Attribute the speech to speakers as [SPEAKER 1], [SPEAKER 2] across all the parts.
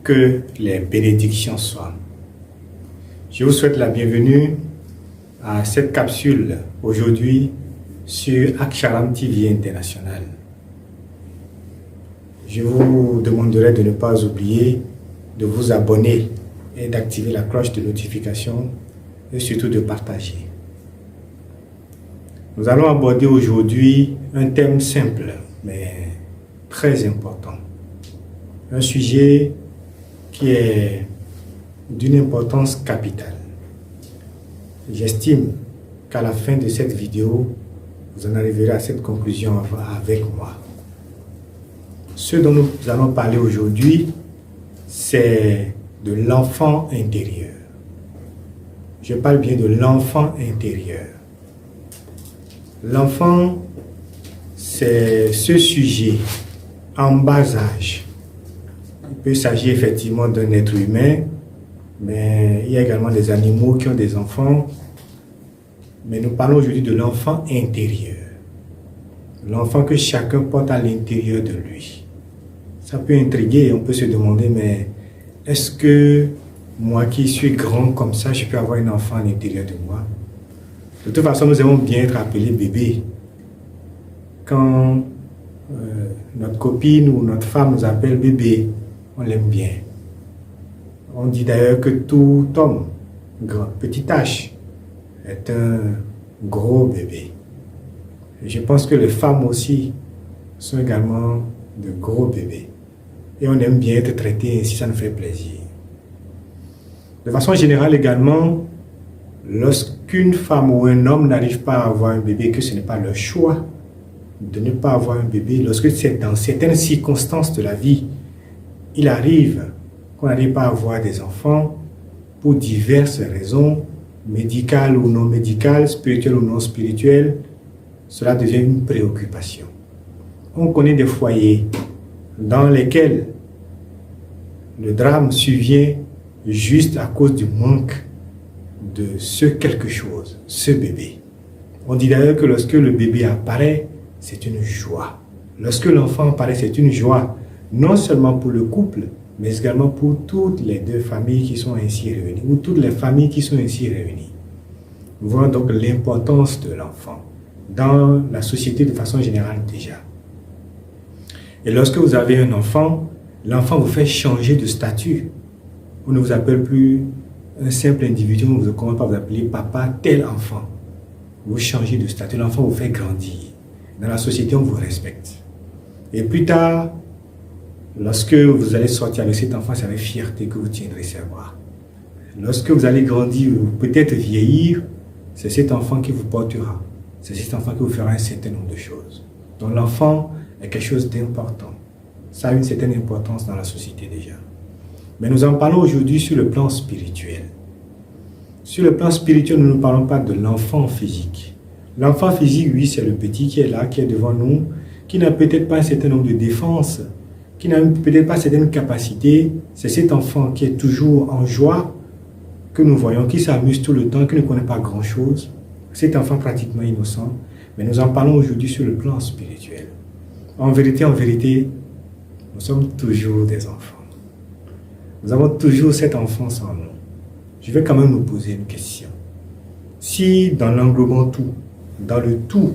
[SPEAKER 1] que les bénédictions soient. Je vous souhaite la bienvenue à cette capsule aujourd'hui sur Aksharam TV International. Je vous demanderai de ne pas oublier de vous abonner et d'activer la cloche de notification et surtout de partager. Nous allons aborder aujourd'hui un thème simple mais très important. Un sujet qui est d'une importance capitale. J'estime qu'à la fin de cette vidéo, vous en arriverez à cette conclusion avec moi. Ce dont nous allons parler aujourd'hui, c'est de l'enfant intérieur. Je parle bien de l'enfant intérieur. L'enfant, c'est ce sujet en bas âge. Il peut s'agir effectivement d'un être humain, mais il y a également des animaux qui ont des enfants. Mais nous parlons aujourd'hui de l'enfant intérieur. L'enfant que chacun porte à l'intérieur de lui. Ça peut intriguer, on peut se demander, mais est-ce que moi qui suis grand comme ça, je peux avoir un enfant à l'intérieur de moi? De toute façon, nous aimons bien être appelés bébés. Quand notre copine ou notre femme nous appelle bébé, on l'aime bien. On dit d'ailleurs que tout homme, petit H, est un gros bébé. Et je pense que les femmes aussi sont également de gros bébés. Et on aime bien être traité ainsi, ça nous fait plaisir. De façon générale également, lorsqu'une femme ou un homme n'arrive pas à avoir un bébé, que ce n'est pas leur choix de ne pas avoir un bébé, lorsque c'est dans certaines circonstances de la vie, il arrive qu'on n'arrive pas à avoir des enfants pour diverses raisons, médicales ou non médicales, spirituelles ou non spirituelles, cela devient une préoccupation. On connaît des foyers dans lesquels le drame survient juste à cause du manque de ce quelque chose, ce bébé. On dit d'ailleurs que lorsque le bébé apparaît, c'est une joie. Lorsque l'enfant apparaît, c'est une joie, non seulement pour le couple, mais également pour toutes les deux familles qui sont ainsi réunies, ou toutes les familles qui sont ainsi réunies. Nous voyons donc l'importance de l'enfant dans la société de façon générale déjà. Et lorsque vous avez un enfant, l'enfant vous fait changer de statut. On ne vous appelle plus un simple individu, on ne commence pas à vous appeler papa, tel enfant. Vous changez de statut, l'enfant vous fait grandir. Dans la société, on vous respecte. Et plus tard, lorsque vous allez sortir avec cet enfant, c'est avec fierté que vous tiendrez ses bras. Lorsque vous allez grandir ou peut-être vieillir, c'est cet enfant qui vous portera. C'est cet enfant qui vous fera un certain nombre de choses. Donc l'enfant est quelque chose d'important. Ça a une certaine importance dans la société déjà. Mais nous en parlons aujourd'hui sur le plan spirituel. Sur le plan spirituel, nous ne parlons pas de l'enfant physique. L'enfant physique, oui, c'est le petit qui est là, qui est devant nous, qui n'a peut-être pas un certain nombre de défenses, qui n'a peut-être pas certaines capacités. C'est cet enfant qui est toujours en joie, que nous voyons, qui s'amuse tout le temps, qui ne connaît pas grand-chose. Cet enfant pratiquement innocent. Mais nous en parlons aujourd'hui sur le plan spirituel. En vérité, nous sommes toujours des enfants. Nous avons toujours cette enfance en nous. Je vais quand même nous poser une question. Si dans l'englobant tout, dans le tout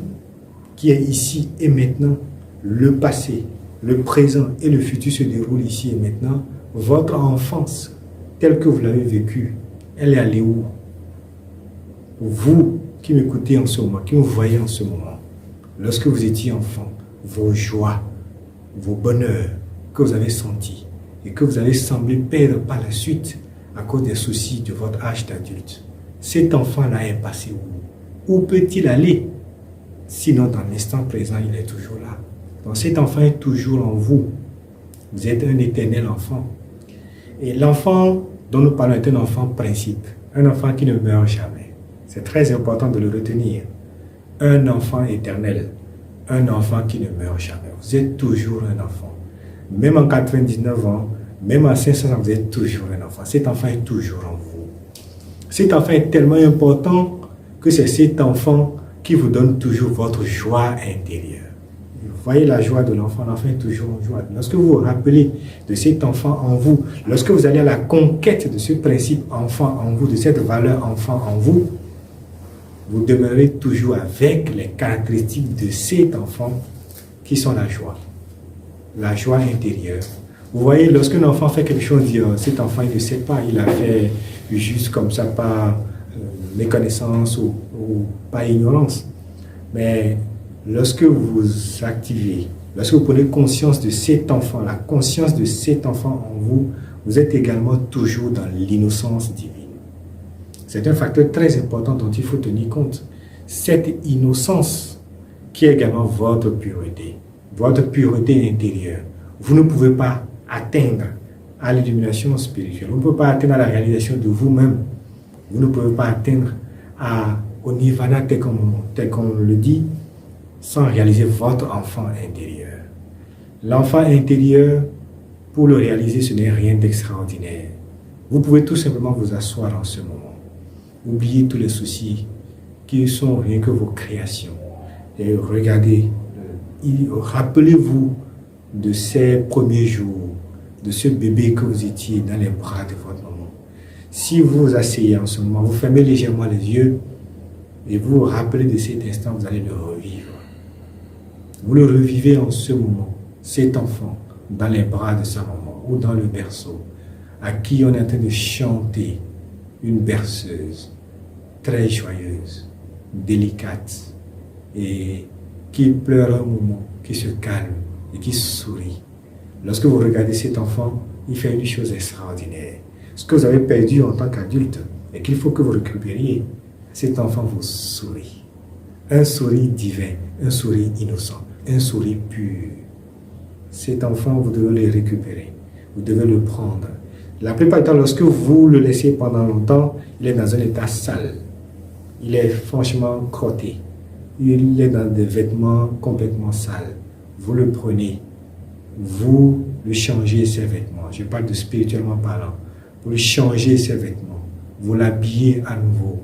[SPEAKER 1] qui est ici et maintenant, le passé, le présent et le futur se déroulent ici et maintenant, votre enfance, telle que vous l'avez vécue, elle est allée où? Vous qui m'écoutez en ce moment, qui me voyez en ce moment, lorsque vous étiez enfant, vos joies, vos bonheurs que vous avez sentis et que vous avez semblé perdre par la suite à cause des soucis de votre âge d'adulte, cet enfant-là est passé où? Où peut-il aller? Sinon, dans l'instant présent, il est toujours là. Donc cet enfant est toujours en vous. Vous êtes un éternel enfant. Et l'enfant dont nous parlons est un enfant principe. Un enfant qui ne meurt jamais. C'est très important de le retenir. Un enfant éternel. Un enfant qui ne meurt jamais. Vous êtes toujours un enfant. Même en 99 ans, même en 500 ans, vous êtes toujours un enfant. Cet enfant est toujours en vous. Cet enfant est tellement important que c'est cet enfant qui vous donne toujours votre joie intérieure. voyez la joie de l'enfant est toujours en joie. Lorsque vous vous rappelez de cet enfant en vous, lorsque vous allez à la conquête de ce principe enfant en vous, de cette valeur enfant en vous, vous demeurez toujours avec les caractéristiques de cet enfant qui sont la joie intérieure. Vous voyez, lorsqu'un enfant fait quelque chose, dit, cet enfant, il ne sait pas, il a fait juste comme ça, par méconnaissance ou par ignorance. Mais lorsque vous activez, lorsque vous prenez conscience de cet enfant, la conscience de cet enfant en vous, vous êtes également toujours dans l'innocence divine. C'est un facteur très important dont il faut tenir compte. Cette innocence qui est également votre pureté intérieure. Vous ne pouvez pas atteindre à l'illumination spirituelle. Vous ne pouvez pas atteindre à la réalisation de vous-même. Vous ne pouvez pas atteindre au nirvana tel qu'on le dit sans réaliser votre enfant intérieur. L'enfant intérieur, pour le réaliser, ce n'est rien d'extraordinaire. Vous pouvez tout simplement vous asseoir en ce moment. Oubliez tous les soucis qui sont rien que vos créations. Et regardez, rappelez-vous de ces premiers jours, de ce bébé que vous étiez dans les bras de votre maman. Si vous vous asseyez en ce moment, vous fermez légèrement les yeux et vous vous rappelez de cet instant, vous allez le revivre. Vous le revivez en ce moment, cet enfant, dans les bras de sa maman ou dans le berceau, à qui on est en train de chanter une berceuse très joyeuse, délicate et qui pleure un moment, qui se calme et qui sourit. Lorsque vous regardez cet enfant, il fait une chose extraordinaire. Ce que vous avez perdu en tant qu'adulte et qu'il faut que vous récupériez, cet enfant vous sourit. Un sourire divin, un sourire innocent, un sourire pur. Cet enfant, vous devez le récupérer. Vous devez le prendre. La plupart du temps, lorsque vous le laissez pendant longtemps, il est dans un état sale. Il est franchement crotté. Il est dans des vêtements complètement sales. Vous le prenez. Vous lui changez ses vêtements. Je parle de spirituellement parlant. Vous lui changez ses vêtements. Vous l'habillez à nouveau.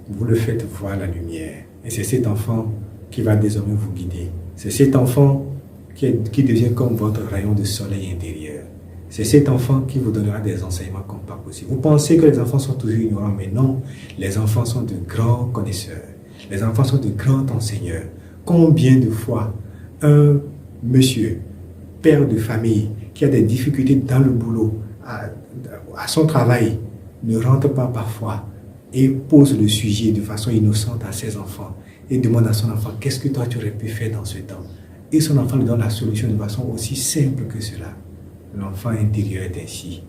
[SPEAKER 1] Vous le faites voir la lumière. Et c'est cet enfant qui va désormais vous guider. C'est cet enfant qui devient comme votre rayon de soleil intérieur. C'est cet enfant qui vous donnera des enseignements comme pas possible. Vous pensez que les enfants sont toujours ignorants, mais non. Les enfants sont de grands connaisseurs. Les enfants sont de grands enseigneurs. Combien de fois un monsieur, père de famille, qui a des difficultés dans le boulot, à son travail, ne rentre pas parfois et pose le sujet de façon innocente à ses enfants et demande à son enfant, qu'est-ce que toi tu aurais pu faire dans ce temps? Et son enfant lui donne la solution de façon aussi simple que cela. L'enfant intérieur est ainsi.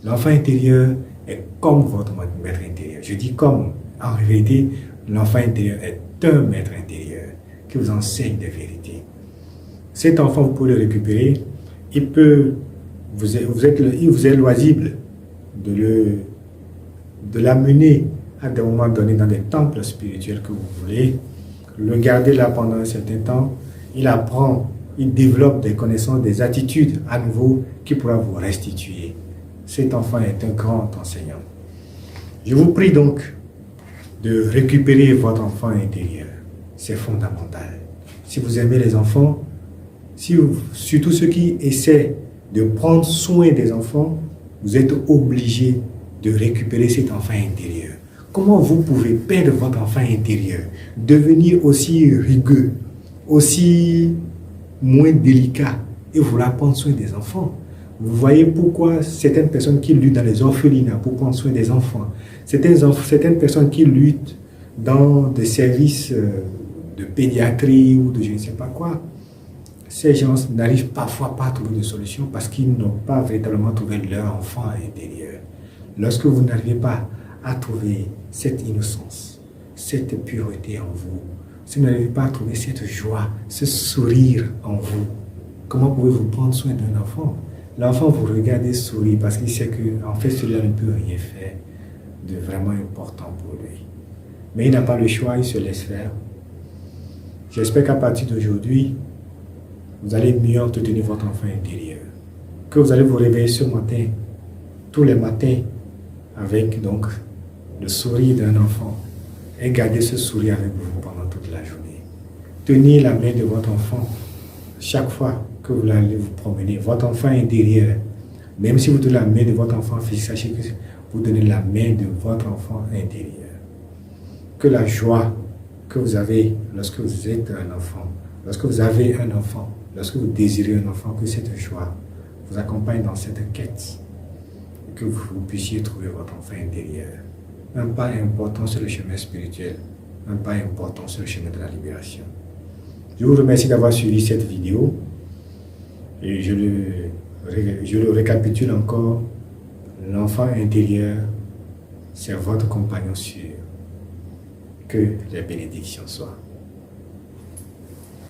[SPEAKER 1] L'enfant intérieur est comme votre maître intérieur. Je dis comme, en réalité, l'enfant intérieur est un maître intérieur qui vous enseigne des vérités. Cet enfant, vous pouvez le récupérer. Il vous est loisible de l'amener à des moments donnés dans des temples spirituels que vous voulez. Le garder là pendant un certain temps. Il apprend, il développe des connaissances, des attitudes à nouveau qui pourra vous restituer. Cet enfant est un grand enseignant. Je vous prie donc de récupérer votre enfant intérieur. C'est fondamental. Si vous aimez les enfants, surtout ceux qui essaient de prendre soin des enfants, vous êtes obligés de récupérer cet enfant intérieur. Comment vous pouvez perdre votre enfant intérieur, devenir aussi rigueux, aussi moins délicat et vouloir prendre soin des enfants? Vous voyez pourquoi certaines personnes qui luttent dans les orphelinats pour prendre soin des enfants, certaines personnes qui luttent dans des services de pédiatrie ou de je ne sais pas quoi, ces gens n'arrivent parfois pas à trouver de solution parce qu'ils n'ont pas véritablement trouvé leur enfant intérieur. Lorsque vous n'arrivez pas à trouver cette innocence, cette pureté en vous, si vous n'arrivez pas à trouver cette joie, ce sourire en vous, comment pouvez-vous prendre soin d'un enfant? L'enfant vous regarde et sourit parce qu'il sait qu'en fait celui-là ne peut rien faire de vraiment important pour lui. Mais il n'a pas le choix, il se laisse faire. J'espère qu'à partir d'aujourd'hui, vous allez mieux entretenir votre enfant intérieur. Que vous allez vous réveiller ce matin, tous les matins, avec donc le sourire d'un enfant et garder ce sourire avec vous pendant toute la journée. tenez la main de votre enfant chaque fois que vous allez vous promener. Votre enfant intérieur, même si vous tenez la main de votre enfant physique, sachez que vous donnez la main de votre enfant intérieur. Que la joie que vous avez lorsque vous êtes un enfant, lorsque vous avez un enfant, lorsque vous désirez un enfant, que cette joie vous accompagne dans cette quête, que vous puissiez trouver votre enfant intérieur. Un pas important sur le chemin spirituel, un pas important sur le chemin de la libération. Je vous remercie d'avoir suivi cette vidéo et je le récapitule encore. L'enfant intérieur, c'est votre compagnon sûr. Que les bénédictions soient.